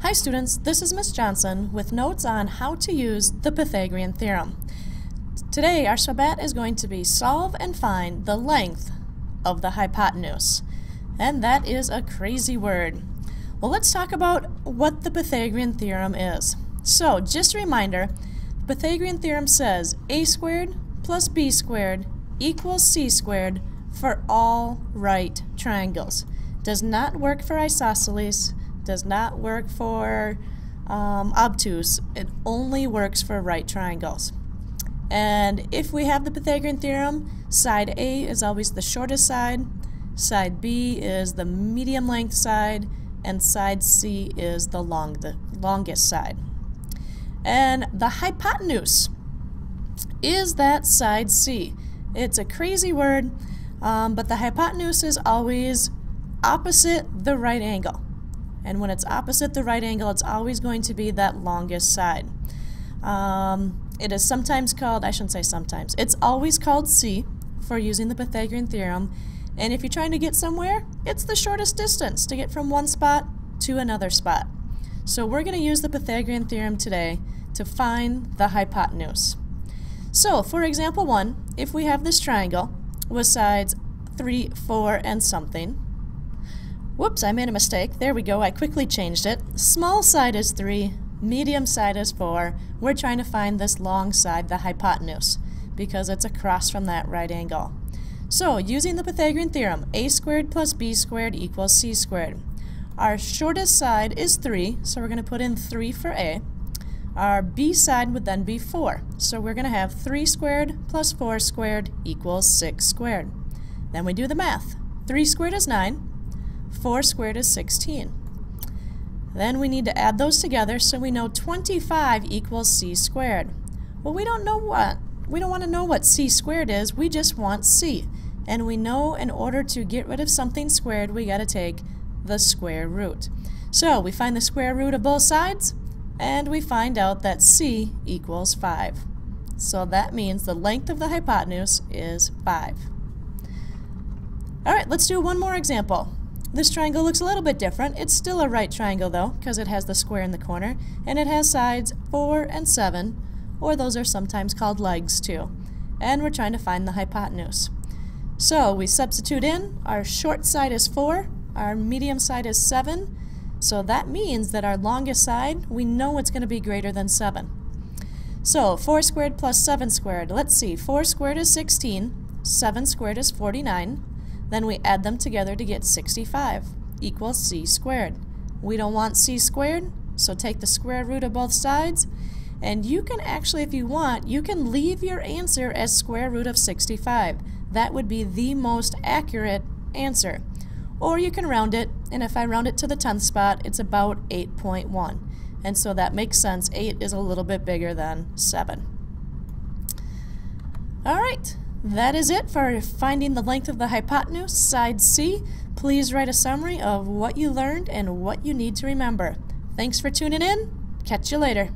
Hi students, this is Miss Johnson with notes on how to use the Pythagorean Theorem. Today our sabbat is going to be solve and find the length of the hypotenuse. And that is a crazy word. Well, let's talk about what the Pythagorean Theorem is. So, just a reminder, the Pythagorean Theorem says a squared plus b squared equals c squared for all right triangles. Does not work for isosceles, does not work for obtuse. It only works for right triangles. And if we have the Pythagorean Theorem, side A is always the shortest side, side B is the medium length side, and side C is the longest side. And the hypotenuse is that side C. It's a crazy word, but the hypotenuse is always opposite the right angle. And when it's opposite the right angle, it's always going to be that longest side. It is sometimes called, I shouldn't say sometimes, it's always called C for using the Pythagorean Theorem. And if you're trying to get somewhere, it's the shortest distance to get from one spot to another spot. So we're going to use the Pythagorean Theorem today to find the hypotenuse. So for example 1, if we have this triangle with sides 3, 4, and something. Whoops, I made a mistake. There we go, I quickly changed it. Small side is 3, medium side is 4. We're trying to find this long side, the hypotenuse, because it's across from that right angle. So, using the Pythagorean Theorem, a squared plus b squared equals c squared. Our shortest side is 3, so we're going to put in 3 for a. Our b side would then be 4, so we're going to have 3 squared plus 4 squared equals 6 squared. Then we do the math. 3 squared is 9. 4 squared is 16. Then we need to add those together so we know 25 equals c squared. Well, we don't want to know what c squared is, we just want c. And we know in order to get rid of something squared, we got to take the square root. So we find the square root of both sides, and we find out that c equals 5. So that means the length of the hypotenuse is 5. Alright, let's do one more example. This triangle looks a little bit different. It's still a right triangle though, because it has the square in the corner, and it has sides 4 and 7, or those are sometimes called legs too. And we're trying to find the hypotenuse. So we substitute in, our short side is 4, our medium side is 7, so that means that our longest side, we know it's going to be greater than 7. So 4 squared plus 7 squared, let's see, 4 squared is 16, 7 squared is 49, then we add them together to get 65 equals c squared. We don't want c squared, so take the square root of both sides, and you can actually, if you want, you can leave your answer as square root of 65. That would be the most accurate answer. Or you can round it, and if I round it to the 10th spot, it's about 8.1. And so that makes sense. 8 is a little bit bigger than 7. Alright, that is it for finding the length of the hypotenuse, side C. Please write a summary of what you learned and what you need to remember. Thanks for tuning in. Catch you later.